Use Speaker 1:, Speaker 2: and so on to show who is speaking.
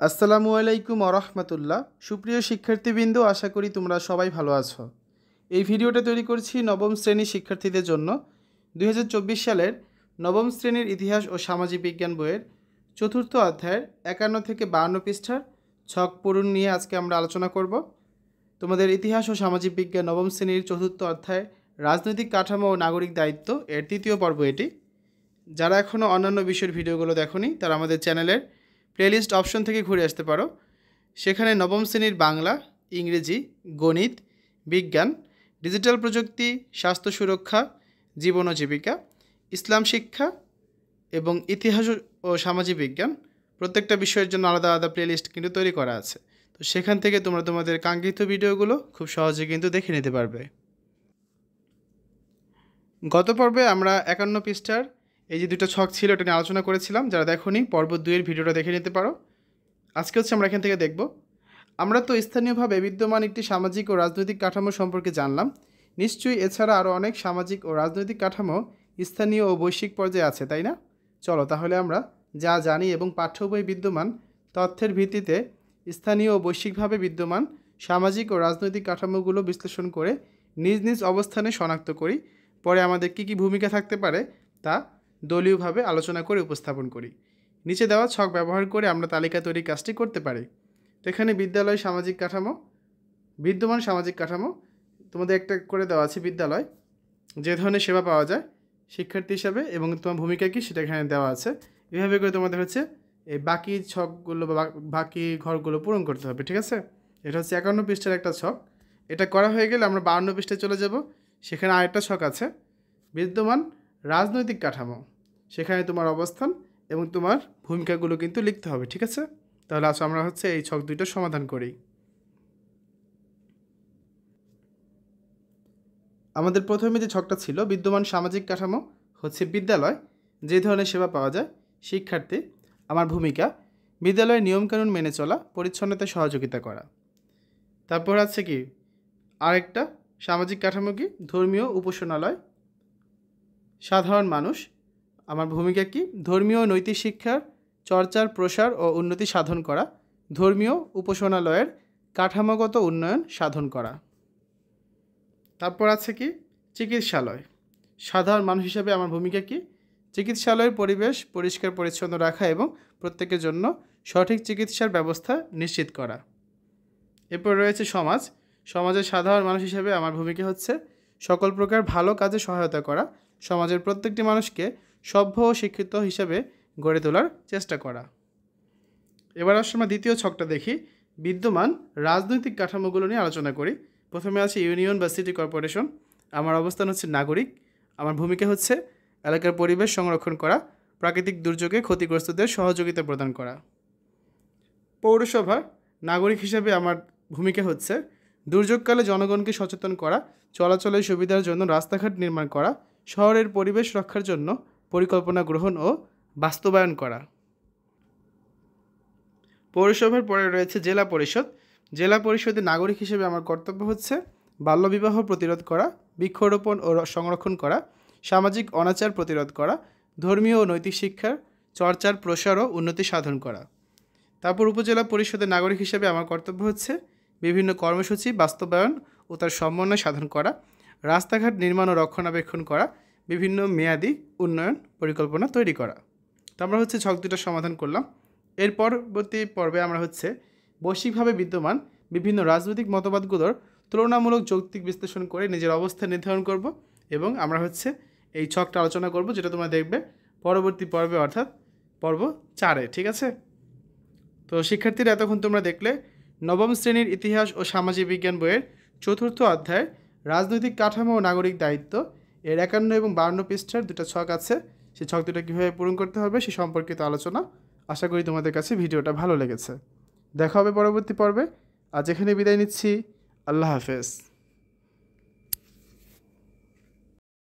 Speaker 1: আসসালামু আলাইকুম ওরহমতুল্লাহ। সুপ্রিয় শিক্ষার্থীবৃন্দ, আশা করি তোমরা সবাই ভালো আছো। এই ভিডিওটা তৈরি করছি নবম শ্রেণীর শিক্ষার্থীদের জন্য। 2024 সালের নবম শ্রেণীর ইতিহাস ও সামাজিক বিজ্ঞান বইয়ের চতুর্থ অধ্যায়ের 51 থেকে 52 পৃষ্ঠার ছক পূরণ নিয়ে আজকে আমরা আলোচনা করব। তোমাদের ইতিহাস ও সামাজিক বিজ্ঞান নবম শ্রেণীর চতুর্থ অধ্যায় রাজনৈতিক কাঠামো ও নাগরিক দায়িত্ব এর তৃতীয় পর্ব এটি। যারা এখনও অন্যান্য বিষয়ের ভিডিওগুলো দেখোনি তারা আমাদের চ্যানেলের প্লেলিস্ট অপশন থেকে ঘুরে আসতে পারো। সেখানে নবম শ্রেণীর বাংলা, ইংরেজি, গণিত, বিজ্ঞান, ডিজিটাল প্রযুক্তি, স্বাস্থ্য সুরক্ষা, জীবন ও জীবিকা, ইসলাম শিক্ষা এবং ইতিহাস ও সামাজিক বিজ্ঞান প্রত্যেকটা বিষয়ের জন্য আলাদা আলাদা প্লেলিস্ট কিন্তু তৈরি করা আছে। তো সেখান থেকে তোমরা তোমাদের কাঙ্ক্ষিত ভিডিওগুলো খুব সহজে কিন্তু দেখে নিতে পারবে। গত পর্বে আমরা 51 পৃষ্ঠার এই যে দুটো ছক ছিল এটা নিয়ে আলোচনা করেছিলাম। যারা দেখোনি পর্ব 2-এর ভিডিওটা দেখে নিতে পারো। আজকে আমরা এখান থেকে দেখব। আমরা তো স্থানীয়ভাবে বিদ্যমান একটি সামাজিক ও রাজনৈতিক কাঠামো সম্পর্কে জানলাম। নিশ্চয়ই এছাড়া আরও অনেক সামাজিক ও রাজনৈতিক কাঠামো স্থানীয় ও বৈশ্বিক পর্যায়ে আছে, তাই না? চলো তাহলে আমরা যা জানি এবং পাঠ্য বই বিদ্যমান তথ্যের ভিত্তিতে স্থানীয় ও বৈশ্বিকভাবে বিদ্যমান সামাজিক ও রাজনৈতিক কাঠামোগুলো বিশ্লেষণ করে নিজ নিজ অবস্থানে শনাক্ত করি। পরে আমাদের কী কী ভূমিকা থাকতে পারে তা দলীয়ভাবে আলোচনা করে উপস্থাপন করি। নিচে দেওয়া ছক ব্যবহার করে আমরা তালিকা তৈরির কাজটি করতে পারি। তো এখানে বিদ্যালয় সামাজিক কাঠামো, বিদ্যমান সামাজিক কাঠামো তোমাদের একটা করে দেওয়া আছে। বিদ্যালয় যে ধরনের সেবা পাওয়া যায় শিক্ষার্থী হিসাবে এবং তোমার ভূমিকা কী সেটা এখানে দেওয়া আছে। এভাবে করে তোমাদের হচ্ছে এই বাকি ছকগুলো বা বাকি ঘরগুলো পূরণ করতে হবে, ঠিক আছে? এটা হচ্ছে 51 পৃষ্ঠার একটা ছক। এটা করা হয়ে গেলে আমরা 52 পৃষ্ঠায় চলে যাব। সেখানে আরেকটা ছক আছে বিদ্যমান রাজনৈতিক কাঠামো। সেখানে তোমার অবস্থান এবং তোমার ভূমিকাগুলো কিন্তু লিখতে হবে, ঠিক আছে? তাহলে আজ আমরা হচ্ছে এই ছক দুইটা সমাধান করি। আমাদের প্রথমে যে ছকটা ছিল বিদ্যমান সামাজিক কাঠামো হচ্ছে বিদ্যালয় যে ধরনের সেবা পাওয়া যায়, শিক্ষার্থী, আমার ভূমিকা, বিদ্যালয়ের নিয়মকানুন মেনে চলা, পরিচ্ছন্নতায় সহযোগিতা করা। তারপর আছে কি আরেকটা সামাজিক কাঠামো কি ধর্মীয় উপাসনালয়, সাধারণ মানুষ, আমার ভূমিকা কি ধর্মীয় নৈতিক শিক্ষার চর্চার প্রসার ও উন্নতি সাধন করা, ধর্মীয় উপাসনালয়ের কাঠামোগত উন্নয়ন সাধন করা। তারপর আছে কি চিকিৎসালয়, সাধারণ মানুষ হিসেবে আমার ভূমিকা কি চিকিৎসালয়ের পরিবেশ পরিষ্কার পরিচ্ছন্ন রাখা এবং প্রত্যেকের জন্য সঠিক চিকিৎসার ব্যবস্থা নিশ্চিত করা। এরপর রয়েছে সমাজ, সমাজের সাধারণ মানুষ হিসেবে আমার ভূমিকা হচ্ছে সকল প্রকার ভালো কাজে সহায়তা করা, সমাজের প্রত্যেকটি মানুষকে সভ্য ও শিক্ষিত হিসেবে গড়ে তোলার চেষ্টা করা। এবার আসলে আমরা দ্বিতীয় ছকটা দেখি, বিদ্যমান রাজনৈতিক কাঠামোগুলো নিয়ে আলোচনা করি। প্রথমে আছে ইউনিয়ন বা সিটি কর্পোরেশন। আমার অবস্থান হচ্ছে নাগরিক, আমার ভূমিকা হচ্ছে এলাকার পরিবেশ সংরক্ষণ করা, প্রাকৃতিক দুর্যোগে ক্ষতিগ্রস্তদের সহযোগিতা প্রদান করা। পৌরসভার নাগরিক হিসেবে আমার ভূমিকা হচ্ছে দুর্যোগকালে জনগণকে সচেতন করা, চলাচলের সুবিধার জন্য রাস্তাঘাট নির্মাণ করা, শহরের পরিবেশ রক্ষার জন্য পরিকল্পনা গ্রহণ ও বাস্তবায়ন করা। পৌরসভার পরে রয়েছে জেলা পরিষদ। জেলা পরিষদের নাগরিক হিসেবে আমার কর্তব্য হচ্ছে বাল্যবিবাহ প্রতিরোধ করা, বৃক্ষরোপণ ও সংরক্ষণ করা, সামাজিক অনাচার প্রতিরোধ করা, ধর্মীয় ও নৈতিক শিক্ষার চর্চার প্রসার ও উন্নতি সাধন করা। তারপর উপজেলা পরিষদের নাগরিক হিসেবে আমার কর্তব্য হচ্ছে বিভিন্ন কর্মসূচি বাস্তবায়ন ও তার সমন্বয় সাধন করা, রাস্তাঘাট নির্মাণ ও রক্ষণাবেক্ষণ করা, বিভিন্ন মেয়াদি উন্নয়ন পরিকল্পনা তৈরি করা। তো আমরা হচ্ছে ছক দুটো সমাধান করলাম। এর পরবর্তী পর্বে আমরা হচ্ছে বৈশ্বিকভাবে বিদ্যমান বিভিন্ন রাজনৈতিক মতবাদগুলোর তুলনামূলক যৌক্তিক বিশ্লেষণ করে নিজের অবস্থান নির্ধারণ করব এবং আমরা হচ্ছে এই ছকটা আলোচনা করব, যেটা তোমরা দেখবে পরবর্তী পর্বে, অর্থাৎ পর্ব 4-এ, ঠিক আছে? তো শিক্ষার্থীরা এতক্ষণ তোমরা দেখলে নবম শ্রেণীর ইতিহাস ও সামাজিক বিজ্ঞান বইয়ের চতুর্থ অধ্যায় রাজনৈতিক কাঠামো ও নাগরিক দায়িত্ব এর 51 এবং 52 পৃষ্ঠার দুটো ছক আছে। সেই ছক দুটো কীভাবে পূরণ করতে হবে সে সম্পর্কিত আলোচনা। আশা করি তোমাদের কাছে ভিডিওটা ভালো লেগেছে। দেখা হবে পরবর্তী পর্বে। আজ এখানে বিদায় নিচ্ছি। আল্লাহ হাফেজ।